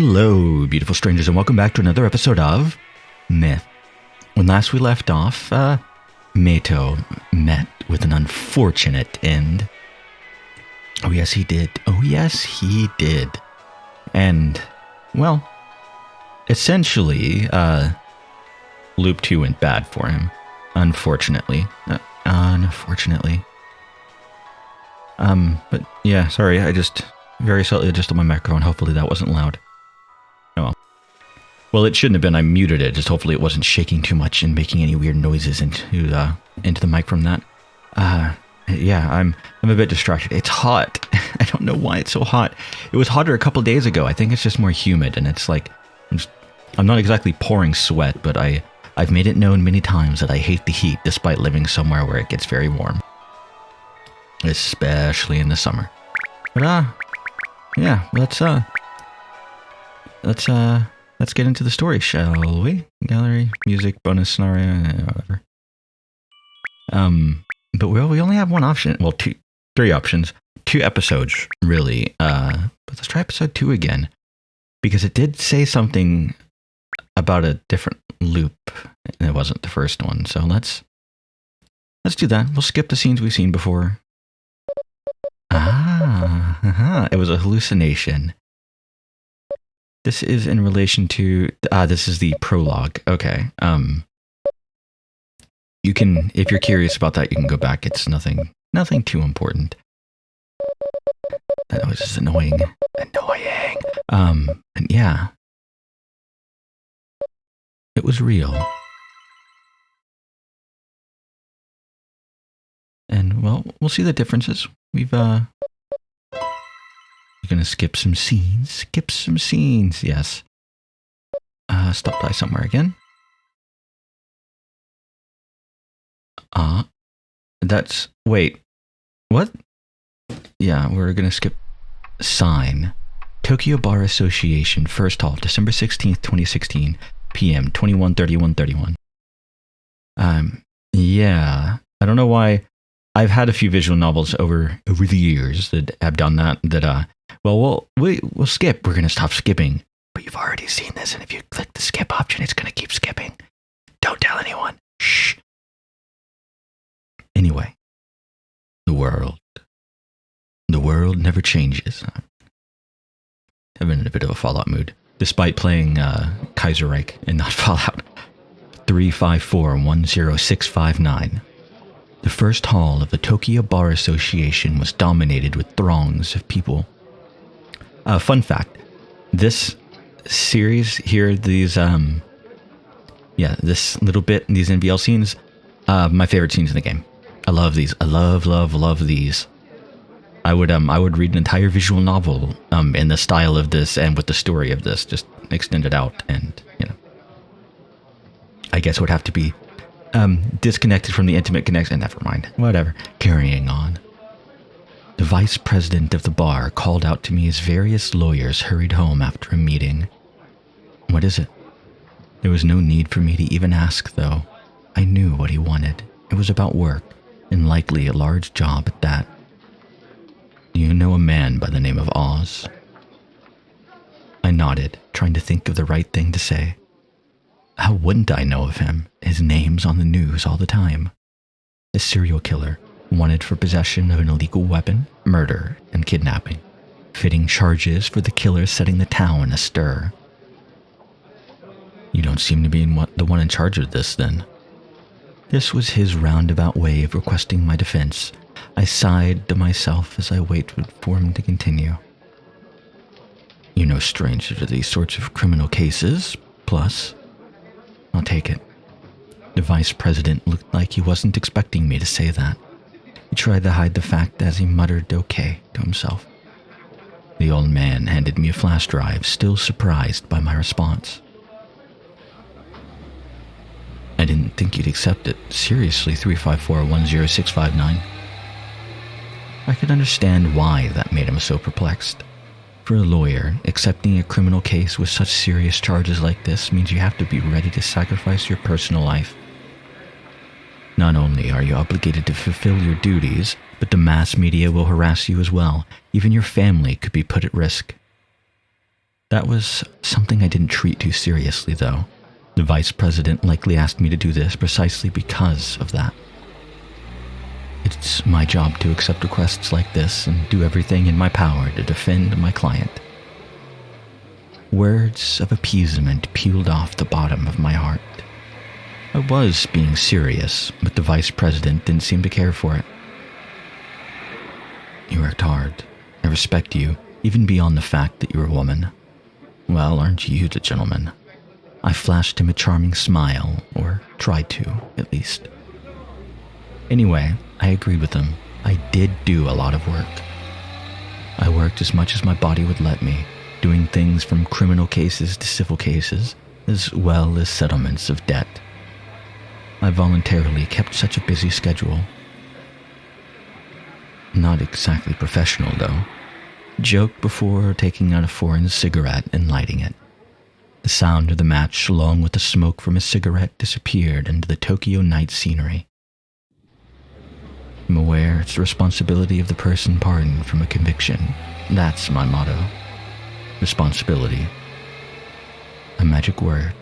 Hello, beautiful strangers, and welcome back to another episode of Myth. When last we left off, Meito met with an unfortunate end. Oh yes, he did. And, well, essentially, Loop 2 went bad for him. Unfortunately. But yeah, sorry, I just very slightly adjusted my microphone. Hopefully that wasn't loud. Oh well. Well, it shouldn't have been. I muted it. Just hopefully it wasn't shaking too much and making any weird noises into the mic from that. Yeah, I'm a bit distracted. It's hot. I don't know why it's so hot. It was hotter a couple days ago. I think it's just more humid, and it's like I'm not exactly pouring sweat, but I've made it known many times that I hate the heat, despite living somewhere where it gets very warm, especially in the summer. But yeah, let's get into the story, shall we? Gallery, music, bonus scenario, whatever. But we only have one option. Well, three options. 2 episodes, really. But let's try episode 2 again, because it did say something about a different loop, and it wasn't the first one. So let's do that. We'll skip the scenes we've seen before. It was a hallucination. This is in relation to this is the prologue. Okay. You can, if you're curious about that, you can go back. It's nothing too important. That noise is annoying. And yeah, it was real. And well, we'll see the differences. You're gonna skip some scenes. Yes. Stop by somewhere again. Wait. What? Yeah, we're gonna skip sign. Tokyo Bar Association, first hall, December 16th, 2016, PM, 21:31:31. Yeah. I don't know why. I've had a few visual novels over the years that have done that. We'll skip. We're going to stop skipping. But you've already seen this, and if you click the skip option, it's going to keep skipping. Don't tell anyone. Shh. Anyway. The world never changes. I've been in a bit of a Fallout mood, despite playing Kaiserreich and not Fallout. 354-10659. The first hall of the Tokyo Bar Association was dominated with throngs of people. Fun fact, this series here, this little bit, these NVL scenes, my favorite scenes in the game. I love these. I love these. I would read an entire visual novel in the style of this and with the story of this, just extend it out, and I guess it would have to be disconnected from the intimate connection. Never mind. Whatever. Carrying on. The vice president of the bar called out to me as various lawyers hurried home after a meeting. What is it? There was no need for me to even ask, though. I knew what he wanted. It was about work, and likely a large job at that. Do you know a man by the name of Oz? I nodded, trying to think of the right thing to say. How wouldn't I know of him? His name's on the news all the time. A serial killer, wanted for possession of an illegal weapon, murder, and kidnapping. Fitting charges for the killer setting the town astir. You don't seem to be the one in charge of this, then. This was his roundabout way of requesting my defense. I sighed to myself as I waited for him to continue. You're no stranger to these sorts of criminal cases, plus... I'll take it. The vice president looked like he wasn't expecting me to say that. He tried to hide the fact as he muttered okay to himself. The old man handed me a flash drive, still surprised by my response. I didn't think you'd accept it. Seriously, 354-10659. I could understand why that made him so perplexed. For a lawyer, accepting a criminal case with such serious charges like this means you have to be ready to sacrifice your personal life. Not only are you obligated to fulfill your duties, but the mass media will harass you as well. Even your family could be put at risk. That was something I didn't treat too seriously, though. The vice president likely asked me to do this precisely because of that. It's my job to accept requests like this and do everything in my power to defend my client. Words of appeasement peeled off the bottom of my heart. I was being serious, but the vice president didn't seem to care for it. You worked hard. I respect you, even beyond the fact that you're a woman. Well, aren't you the gentleman? I flashed him a charming smile, or tried to, at least. Anyway, I agreed with him. I did do a lot of work. I worked as much as my body would let me, doing things from criminal cases to civil cases, as well as settlements of debt. I voluntarily kept such a busy schedule. Not exactly professional, though. Joke before taking out a foreign cigarette and lighting it. The sound of the match, along with the smoke from a cigarette, disappeared into the Tokyo night scenery. I'm aware it's the responsibility of the person pardoned from a conviction. That's my motto. Responsibility. A magic word.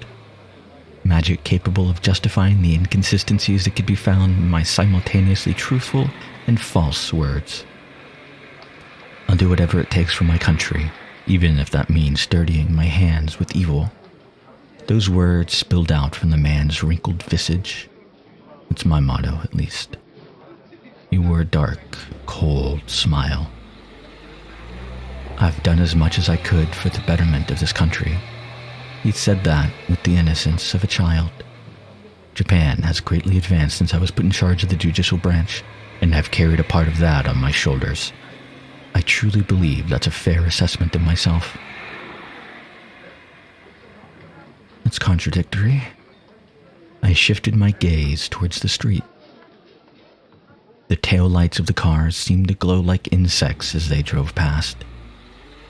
Magic capable of justifying the inconsistencies that could be found in my simultaneously truthful and false words. I'll do whatever it takes for my country, even if that means dirtying my hands with evil. Those words spilled out from the man's wrinkled visage. It's my motto, at least. He wore a dark, cold smile. I've done as much as I could for the betterment of this country. He said that with the innocence of a child. Japan has greatly advanced since I was put in charge of the judicial branch, and I've carried a part of that on my shoulders. I truly believe that's a fair assessment of myself. It's contradictory. I shifted my gaze towards the street. The taillights of the cars seemed to glow like insects as they drove past.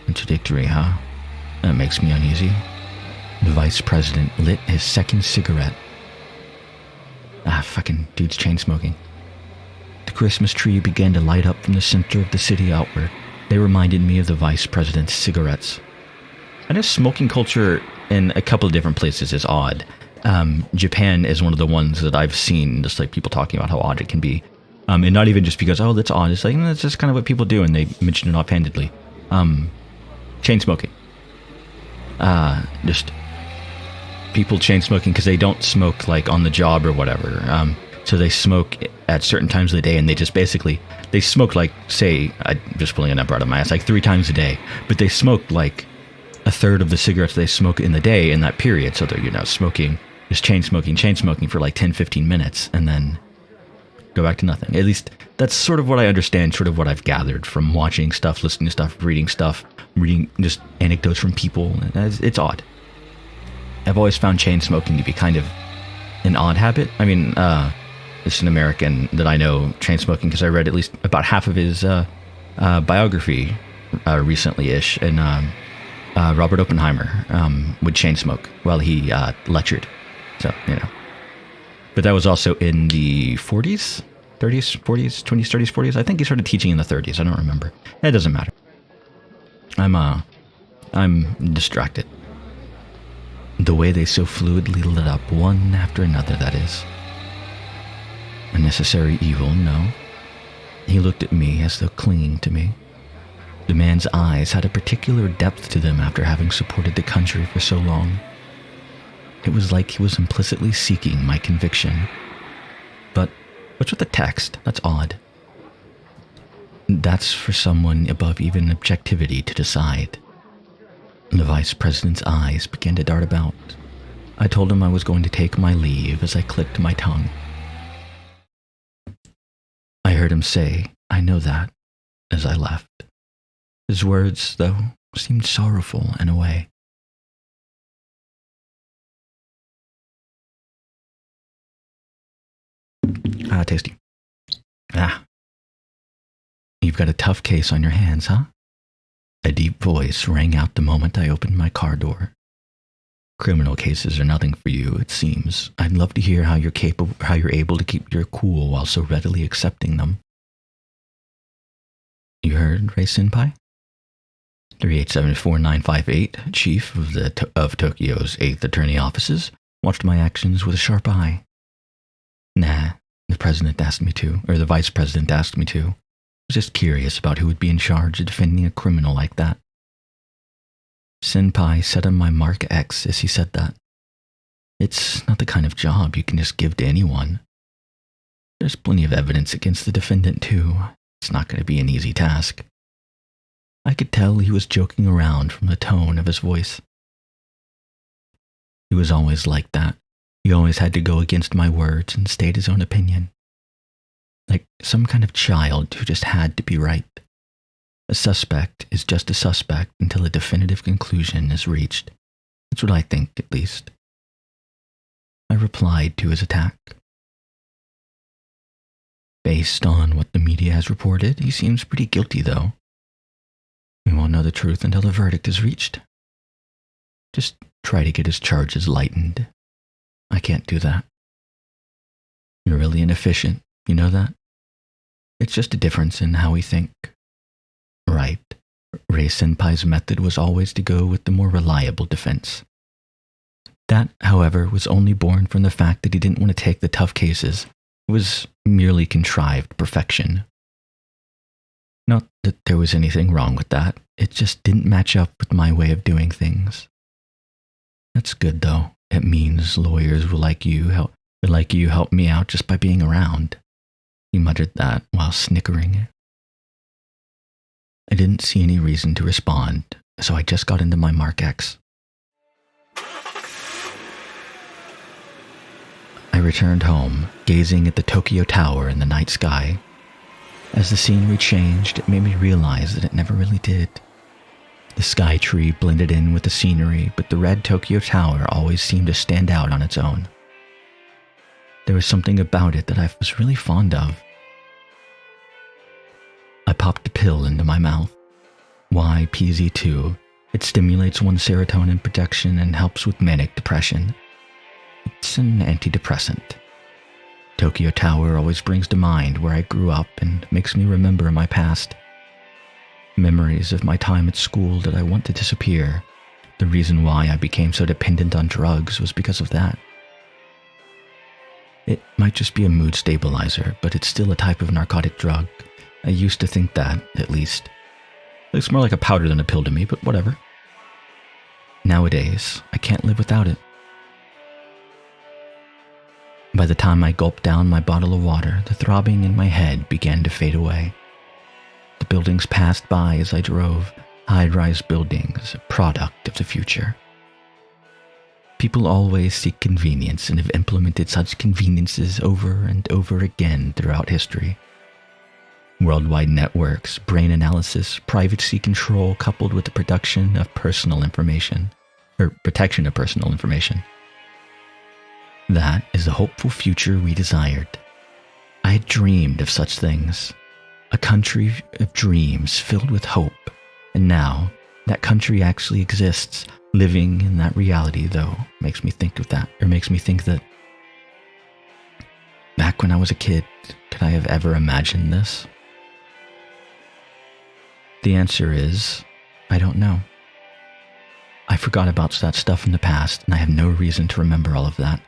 Contradictory, huh? That makes me uneasy. The vice president lit his second cigarette. Fucking dude's chain smoking. The Christmas tree began to light up from the center of the city outward. They reminded me of the vice president's cigarettes. I know smoking culture in a couple of different places is odd. Japan is one of the ones that I've seen, just like people talking about how odd it can be. And not even just because, that's odd. It's like, that's just kind of what people do, and they mention it offhandedly. Chain smoking. Just people chain smoking because they don't smoke like on the job or whatever. So they smoke at certain times of the day, and they just basically, they smoke like, say, I'm just pulling a number out of my ass, like 3 times a day. But they smoke like a third of the cigarettes they smoke in the day in that period. So they're, smoking, just chain smoking for like 10, 15 minutes, and then go back to nothing. At least that's sort of what I understand, sort of what I've gathered from watching stuff, listening to stuff, reading just anecdotes from people. It's odd. I've always found chain smoking to be kind of an odd habit. I mean, it's an American that I know chain smoking because I read at least about half of his biography recently-ish, and Robert Oppenheimer would chain smoke while he lectured. So, But that was also in the 40s, 30s, 40s, 20s, 30s, 40s. I think he started teaching in the 30s. I don't remember. It doesn't matter. I'm distracted. The way they so fluidly lit up one after another, that is. A necessary evil, no. He looked at me as though clinging to me. The man's eyes had a particular depth to them after having supported the country for so long. It was like he was implicitly seeking my conviction. But what's with the text? That's odd. That's for someone above even objectivity to decide. The vice president's eyes began to dart about. I told him I was going to take my leave as I clicked my tongue. I heard him say, "I know that," as I left. His words, though, seemed sorrowful in a way. Tasty. You've got a tough case on your hands, huh? A deep voice rang out the moment I opened my car door. Criminal cases are nothing for you, it seems. I'd love to hear how you're able to keep your cool while so readily accepting them. You heard, Rei Senpai? 3874958, chief of Tokyo's 8th Attorney Offices, watched my actions with a sharp eye. Nah, the president asked me to, or the vice president asked me to. I was just curious about who would be in charge of defending a criminal like that. Senpai said on my Mark X as he said that. It's not the kind of job you can just give to anyone. There's plenty of evidence against the defendant, too. It's not going to be an easy task. I could tell he was joking around from the tone of his voice. He was always like that. He always had to go against my words and state his own opinion. Like some kind of child who just had to be right. A suspect is just a suspect until a definitive conclusion is reached. That's what I think, at least. I replied to his attack. Based on what the media has reported, he seems pretty guilty, though. We won't know the truth until the verdict is reached. Just try to get his charges lightened. I can't do that. You're really inefficient, you know that? It's just a difference in how we think. Right. Rei Senpai's method was always to go with the more reliable defense. That, however, was only born from the fact that he didn't want to take the tough cases. It was merely contrived perfection. Not that there was anything wrong with that. It just didn't match up with my way of doing things. That's good, though. It means lawyers will like you help me out just by being around. He muttered that while snickering. I didn't see any reason to respond, so I just got into my Mark X. I returned home, gazing at the Tokyo Tower in the night sky. As the scenery changed, it made me realize that it never really did. The sky tree blended in with the scenery, but the red Tokyo Tower always seemed to stand out on its own. There was something about it that I was really fond of. I popped a pill into my mouth. YPZ2. It stimulates one's serotonin production and helps with manic depression. It's an antidepressant. Tokyo Tower always brings to mind where I grew up and makes me remember my past. Memories of my time at school that I want to disappear. The reason why I became so dependent on drugs was because of that. It might just be a mood stabilizer, but it's still a type of narcotic drug. I used to think that, at least. It looks more like a powder than a pill to me, but whatever. Nowadays, I can't live without it. By the time I gulped down my bottle of water, the throbbing in my head began to fade away. The buildings passed by as I drove, high-rise buildings, a product of the future. People always seek convenience and have implemented such conveniences over and over again throughout history. Worldwide networks, brain analysis, privacy control coupled with the protection of personal information. That is the hopeful future we desired. I had dreamed of such things. A country of dreams filled with hope. And now, that country actually exists. Living in that reality, though, makes me think that back when I was a kid, could I have ever imagined this? The answer is, I don't know. I forgot about that stuff in the past, and I have no reason to remember all of that.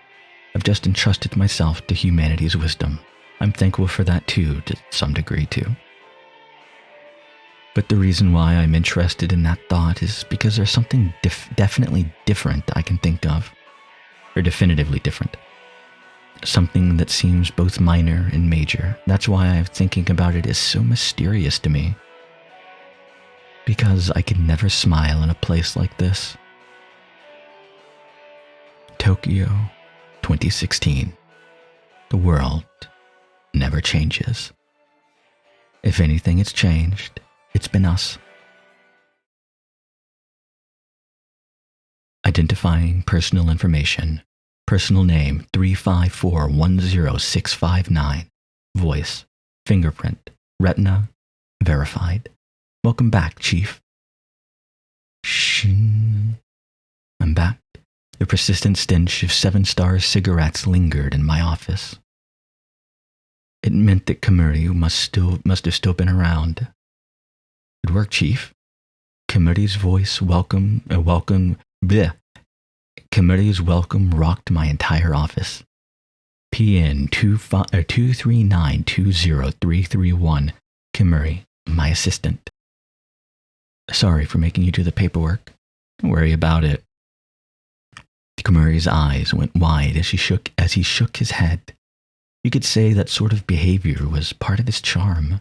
I've just entrusted myself to humanity's wisdom. I'm thankful for that too, to some degree too. But the reason why I'm interested in that thought is because there's something definitely different I can think of. Or definitively different. Something that seems both minor and major. That's why I'm thinking about it is so mysterious to me. Because I could never smile in a place like this. Tokyo, 2016. The world never changes. If anything has changed, it's been us. Identifying personal information. Personal name 354106559. Voice. Fingerprint. Retina. Verified. Welcome back, Chief. Shin. I'm back. The persistent stench of 7-Star cigarettes lingered in my office. It meant that Kamuri must have still been around. Good work, Chief. Committee's welcome rocked my entire office. PN 239203331. Kimmery, my assistant. Sorry for making you do the paperwork. Don't worry about it. Kimmery's eyes went wide as he shook his head. You could say that sort of behavior was part of his charm.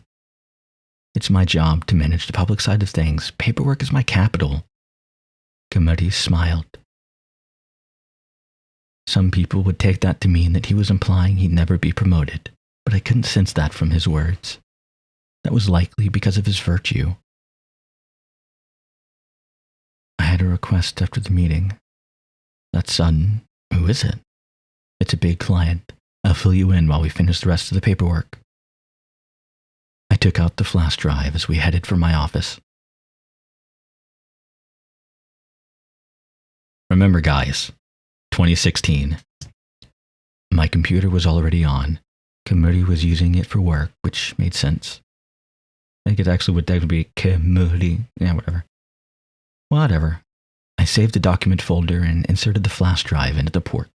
It's my job to manage the public side of things. Paperwork is my capital. Kimmery smiled. Some people would take that to mean that he was implying he'd never be promoted, but I couldn't sense that from his words. That was likely because of his virtue. I had a request after the meeting. That's sudden. Who is it? It's a big client. I'll fill you in while we finish the rest of the paperwork. I took out the flash drive as we headed for my office. Remember, guys, 2016. My computer was already on. Kimmery was using it for work, which made sense. I think it actually would technically be Kimmery. Yeah, whatever. Whatever. I saved the document folder and inserted the flash drive into the port.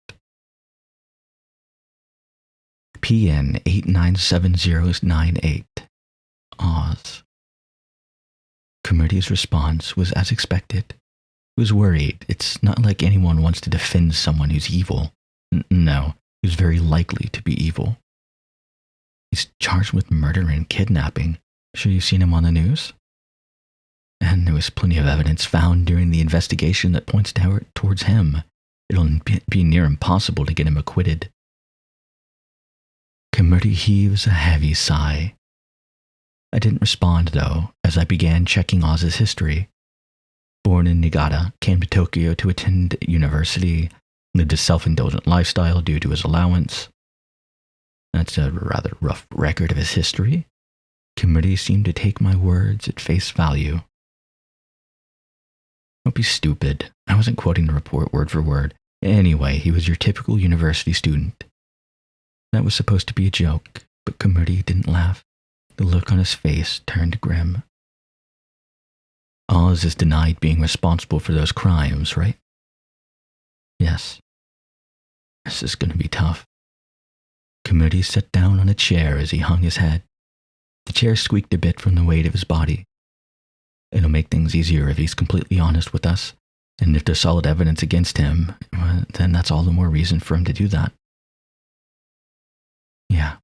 PN 897098. Oz. Kimmery's response was as expected. He was worried. It's not like anyone wants to defend someone who's evil. No, who's very likely to be evil. He's charged with murder and kidnapping. Sure you've seen him on the news? And there was plenty of evidence found during the investigation that points towards him. It'll be near impossible to get him acquitted. Kimmery heaves a heavy sigh. I didn't respond, though, as I began checking Oz's history. Born in Niigata, came to Tokyo to attend university, lived a self-indulgent lifestyle due to his allowance. That's a rather rough record of his history. Kimmery seemed to take my words at face value. Don't be stupid. I wasn't quoting the report word for word. Anyway, he was your typical university student. That was supposed to be a joke, but Kimmery didn't laugh. The look on his face turned grim. Oz is denied being responsible for those crimes, right? Yes. This is going to be tough. Kimmery sat down on a chair as he hung his head. The chair squeaked a bit from the weight of his body. It'll make things easier if he's completely honest with us, and if there's solid evidence against him, then that's all the more reason for him to do that. Yeah.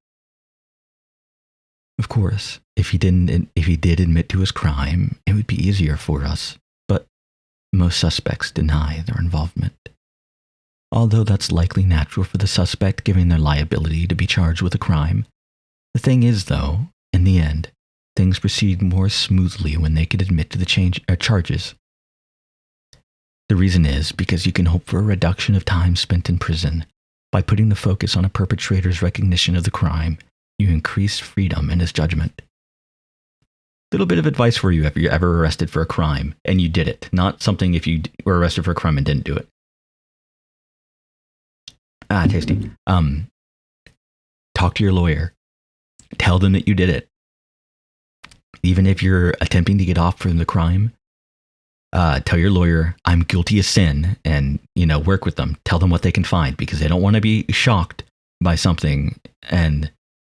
Of course, if he did admit to his crime, it would be easier for us, but most suspects deny their involvement. Although that's likely natural for the suspect given their liability to be charged with a crime. The thing is, though, in the end, things proceed more smoothly when they can admit to the charges. The reason is because you can hope for a reduction of time spent in prison. By putting the focus on a perpetrator's recognition of the crime, you increase freedom in his judgment. Little bit of advice for you if you're ever arrested for a crime and you did it, not something if you were arrested for a crime and didn't do it. Tasty. Talk to your lawyer. Tell them that you did it. Even if you're attempting to get off from the crime, tell your lawyer, I'm guilty of sin, and, work with them. Tell them what they can find, because they don't want to be shocked by something and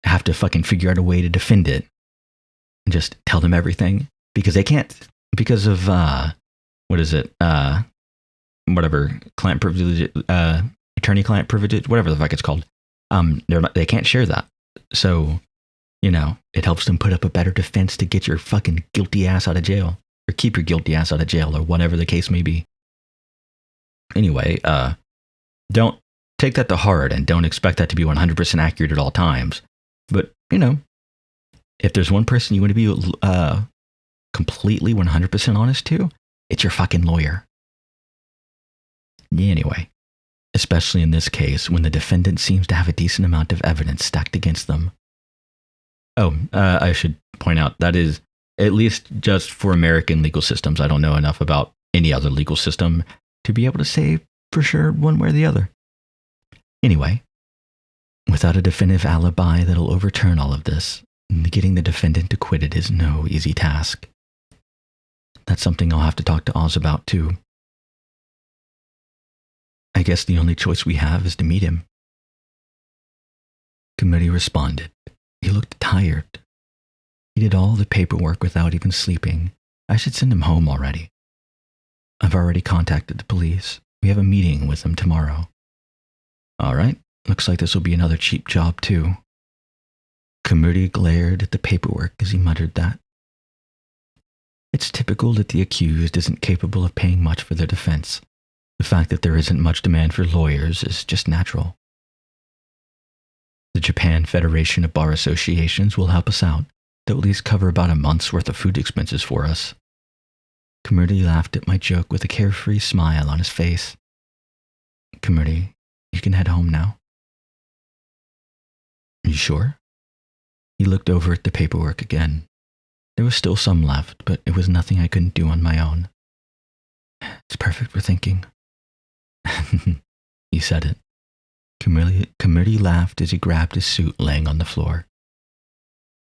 have to fucking figure out a way to defend it. And just tell them everything, because they can't, because of, whatever, client privilege, attorney-client privilege, whatever the fuck it's called. They can't share that. So, it helps them put up a better defense to get your fucking guilty ass out of jail. Or keep your guilty ass out of jail, or whatever the case may be. Anyway, don't take that to heart, and don't expect that to be 100% accurate at all times. But, if there's one person you want to be completely 100% honest to, it's your fucking lawyer. Anyway, especially in this case, when the defendant seems to have a decent amount of evidence stacked against them. Oh, I should point out, that is at least just for American legal systems. I don't know enough about any other legal system to be able to say for sure one way or the other. Anyway, without a definitive alibi that'll overturn all of this, getting the defendant acquitted is no easy task. That's something I'll have to talk to Oz about, too. I guess the only choice we have is to meet him. Committee responded. He looked tired. He did all the paperwork without even sleeping. I should send him home already. I've already contacted the police. We have a meeting with them tomorrow. All right. Looks like this will be another cheap job, too. Committee glared at the paperwork as he muttered that. It's typical that the accused isn't capable of paying much for their defense. The fact that there isn't much demand for lawyers is just natural. The Japan Federation of Bar Associations will help us out. They'll at least cover about a month's worth of food expenses for us. Committee laughed at my joke with a carefree smile on his face. Committee, you can head home now. You sure? He looked over at the paperwork again. There was still some left, but it was nothing I couldn't do on my own. It's perfect for thinking. He said it. Committee laughed as he grabbed his suit laying on the floor.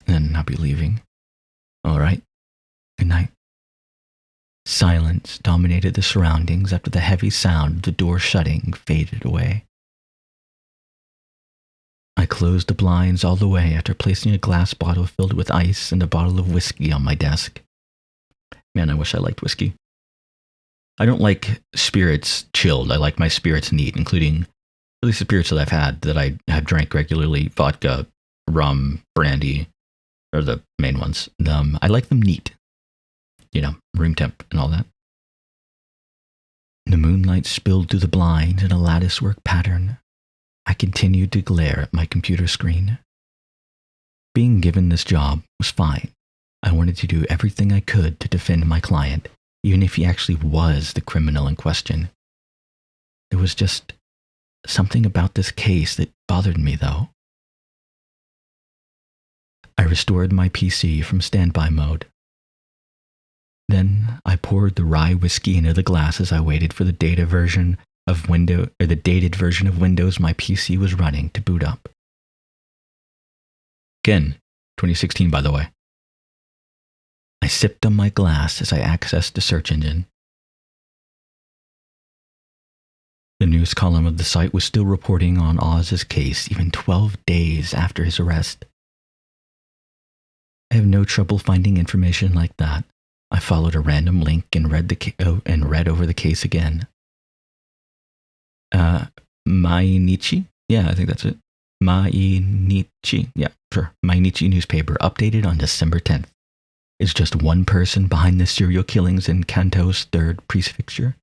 Then I'll be leaving. All right. Good night. Silence dominated the surroundings after the heavy sound of the door shutting faded away. I closed the blinds all the way after placing a glass bottle filled with ice and a bottle of whiskey on my desk. Man, I wish I liked whiskey. I don't like spirits chilled. I like my spirits neat, including at least the spirits that I've had that I have drank regularly, vodka, rum, brandy, are the main ones. I like them neat. You know, room temp and all that. The moonlight spilled through the blinds in a latticework pattern. I continued to glare at my computer screen. Being given this job was fine. I wanted to do everything I could to defend my client, even if he actually was the criminal in question. There was just something about this case that bothered me, though. I restored my PC from standby mode. Then I poured the rye whiskey into the glass as I waited for the dated version of Windows my PC was running to boot up. Again, 2016, by the way. I sipped on my glass as I accessed the search engine. The news column of the site was still reporting on Oz's case even 12 days after his arrest. I have no trouble finding information like that. I followed a random link and read over the case again. Mainichi? Yeah, I think that's it. Mainichi. Yeah, sure. Mainichi newspaper, updated on December 10th. Is just one person behind the serial killings in Kanto's 3rd prefecture.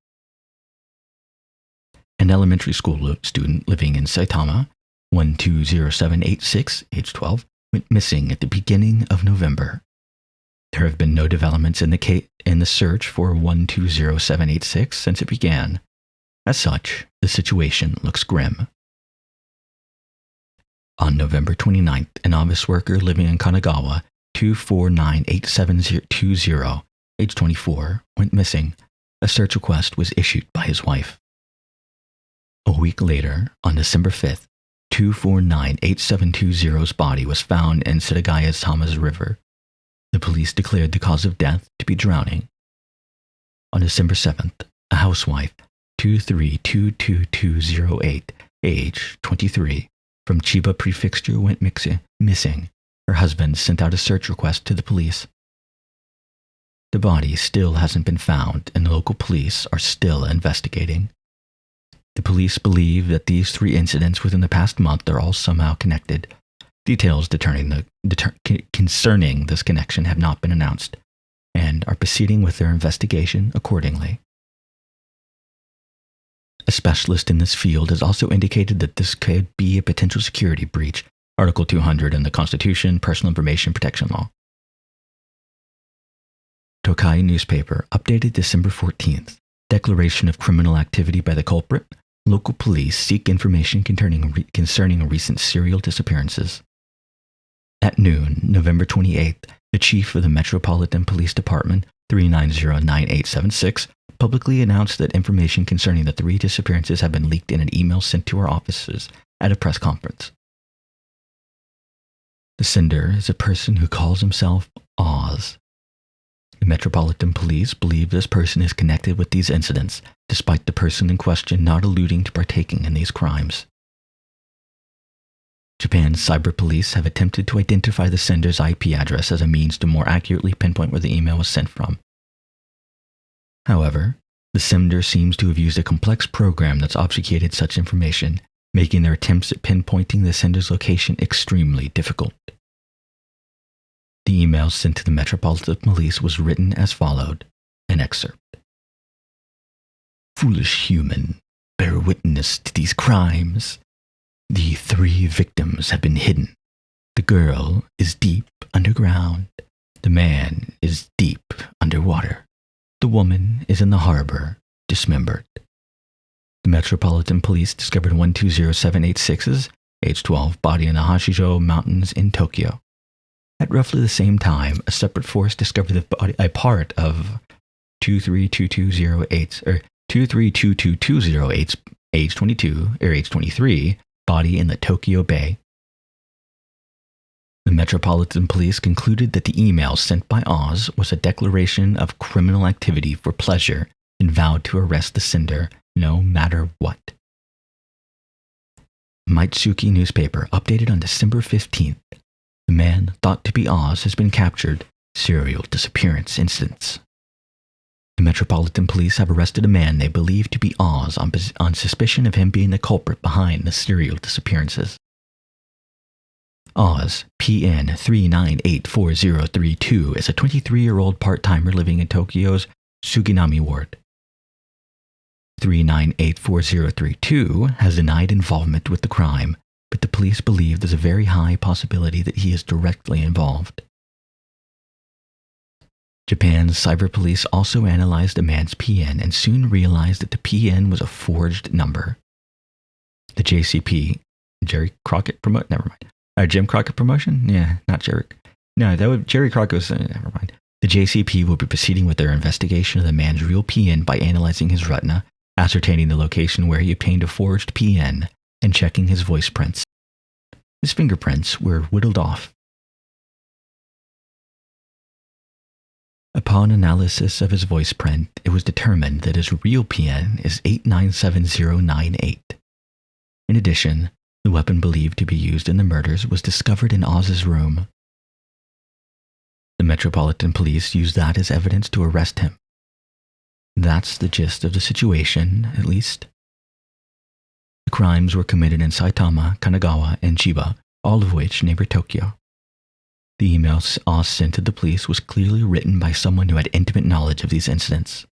An elementary school student living in Saitama, 120786, age 12, went missing at the beginning of November. There have been no developments in the search for 120786 since it began. As such, the situation looks grim. On November 29th, an office worker living in Kanagawa, 2498720, age 24, went missing. A search request was issued by his wife. A week later, on December 5th, 2498720's body was found in Setagaya Tama's River. The police declared the cause of death to be drowning. On December 7th, a housewife, 2322208, age 23, from Chiba Prefecture went missing. Her husband sent out a search request to the police. The body still hasn't been found, and the local police are still investigating. The police believe that these 3 incidents within the past month are all somehow connected. Details concerning this connection have not been announced, and are proceeding with their investigation accordingly. A specialist in this field has also indicated that this could be a potential security breach, Article 200 in the Constitution, Personal Information Protection Law. Tokai newspaper, updated December 14th. Declaration of criminal activity by the culprit. Local police seek information concerning recent serial disappearances. At noon, November 28th, the chief of the Metropolitan Police Department, 3909876, publicly announced that information concerning the 3 disappearances have been leaked in an email sent to our offices at a press conference. The sender is a person who calls himself Oz. The Metropolitan Police believe this person is connected with these incidents, despite the person in question not alluding to partaking in these crimes. Japan's cyber police have attempted to identify the sender's IP address as a means to more accurately pinpoint where the email was sent from. However, the sender seems to have used a complex program that's obfuscated such information, making their attempts at pinpointing the sender's location extremely difficult. The email sent to the Metropolitan Police was written as followed, an excerpt. Foolish human, bear witness to these crimes. The 3 victims have been hidden. The girl is deep underground. The man is deep underwater. The woman is in the harbor, dismembered. The Metropolitan Police discovered 120786's age 12 body in the Hashijo Mountains in Tokyo. At roughly the same time, a separate force discovered the body, a part of 232208's age 22 or age 23 body in the Tokyo Bay. The Metropolitan Police concluded that the email sent by Oz was a declaration of criminal activity for pleasure and vowed to arrest the sender no matter what. Maitsuki newspaper updated on December 15th. The man thought to be Oz has been captured. Serial disappearance incidents. The Metropolitan Police have arrested a man they believe to be Oz on suspicion of him being the culprit behind the serial disappearances. Oz, PN 3984032, is a 23-year-old part-timer living in Tokyo's Suginami ward. 3984032 has denied involvement with the crime, but the police believe there's a very high possibility that he is directly involved. Japan's cyber police also analyzed the man's PN and soon realized that the PN was a forged number. The JCP, Jerry Crockett promote? Never mind. Jim Crockett promotion? Yeah, not Jerry. No, that would Jerry Crockett was. Never mind. The JCP will be proceeding with their investigation of the man's real PN by analyzing his retina, ascertaining the location where he obtained a forged PN, and checking his voice prints. His fingerprints were whittled off. Upon analysis of his voice print, it was determined that his real PN is 897098. In addition, the weapon believed to be used in the murders was discovered in Oz's room. The Metropolitan Police used that as evidence to arrest him. That's the gist of the situation, at least. The crimes were committed in Saitama, Kanagawa, and Chiba, all of which neighbor Tokyo. The email Oz sent to the police was clearly written by someone who had intimate knowledge of these incidents.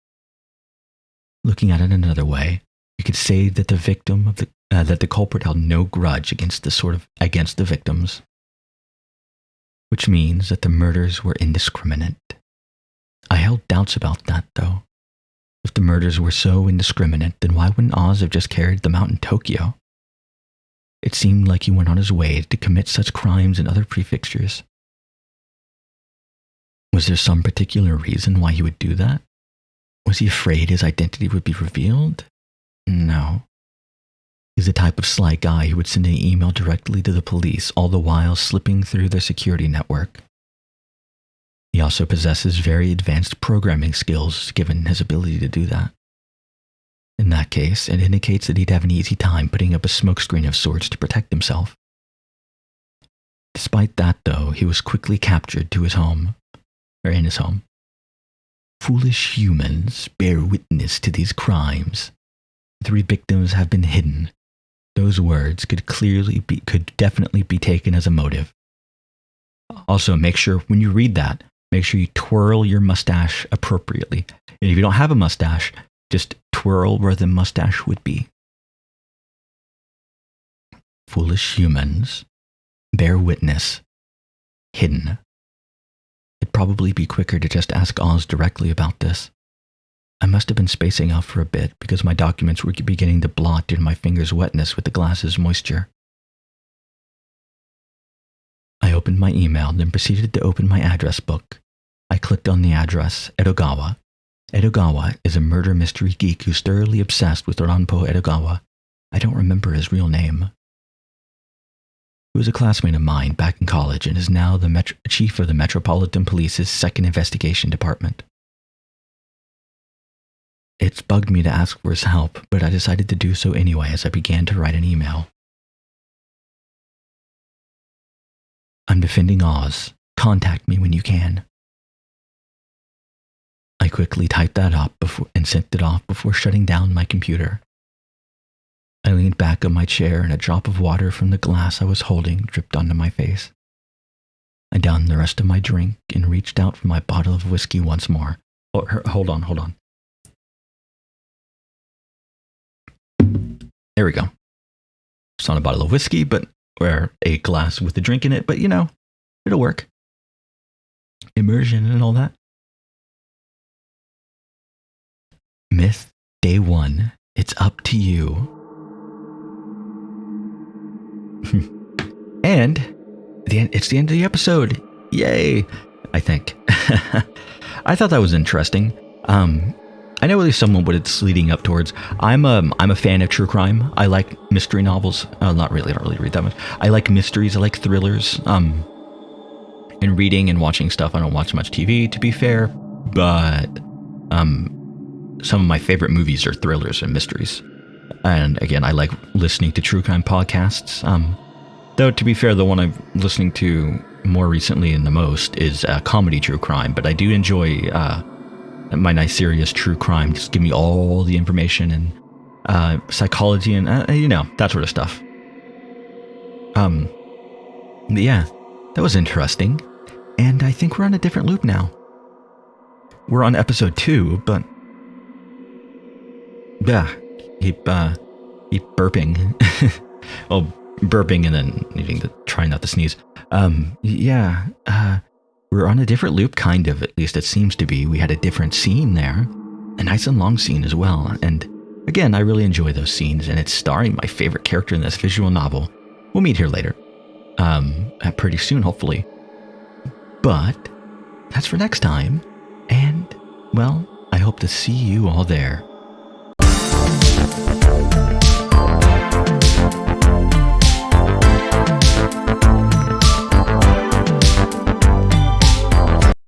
Looking at it another way, you could say that the culprit held no grudge against the victims, which means that the murders were indiscriminate. I held doubts about that, though. If the murders were so indiscriminate, then why wouldn't Oz have just carried them out in Tokyo? It seemed like he went on his way to commit such crimes in other prefectures. Was there some particular reason why he would do that? Was he afraid his identity would be revealed? No. He's the type of sly guy who would send an email directly to the police, all the while slipping through their security network. He also possesses very advanced programming skills, given his ability to do that. In that case, it indicates that he'd have an easy time putting up a smokescreen of sorts to protect himself. Despite that, though, he was quickly captured in his home. Foolish humans bear witness to these crimes. 3 victims have been hidden. Those words could definitely be taken as a motive. Also, make sure when you read that, make sure you twirl your mustache appropriately. And if you don't have a mustache, just twirl where the mustache would be. Foolish humans bear witness. Hidden. It'd probably be quicker to just ask Oz directly about this. I must have been spacing out for a bit because my documents were beginning to blot due to my fingers' wetness with the glass's moisture. I opened my email, then proceeded to open my address book. I clicked on the address, Edogawa. Edogawa is a murder mystery geek who's thoroughly obsessed with Ranpo Edogawa. I don't remember his real name. who was a classmate of mine back in college and is now the chief of the Metropolitan Police's Second Investigation Department. It's bugged me to ask for his help, but I decided to do so anyway as I began to write an email. I'm defending Oz. Contact me when you can. I quickly typed that up and sent it off before shutting down my computer. I leaned back on my chair and a drop of water from the glass I was holding dripped onto my face. I downed the rest of my drink and reached out for my bottle of whiskey once more. Oh, hold on. There we go. It's not a bottle of whiskey, or a glass with a drink in it, but it'll work. Immersion and all that. Myth, day 1. It's up to you. And it's the end of the episode. Yay, I think. I thought that was interesting. I know at least somewhat what it's leading up towards. I'm a fan of true crime. I like mystery novels. Not really. I don't really read that much. I like mysteries. I like thrillers. In reading and watching stuff, I don't watch much TV, to be fair. But some of my favorite movies are thrillers and mysteries. And again, I like listening to true crime podcasts. Though, to be fair, the one I'm listening to more recently and the most is comedy true crime. But I do enjoy my nice serious true crime. Just give me all the information and psychology and that sort of stuff. But yeah, that was interesting, and I think we're on a different loop now. We're on episode 2, but yeah, keep burping. Well, burping and then needing to try not to sneeze. We're on a different loop, kind of, at least it seems to be. We had a different scene there, a nice and long scene as well. And again, I really enjoy those scenes, and it's starring my favorite character in this visual novel. We'll meet here later. Pretty soon, hopefully. But that's for next time. And, well, I hope to see you all there.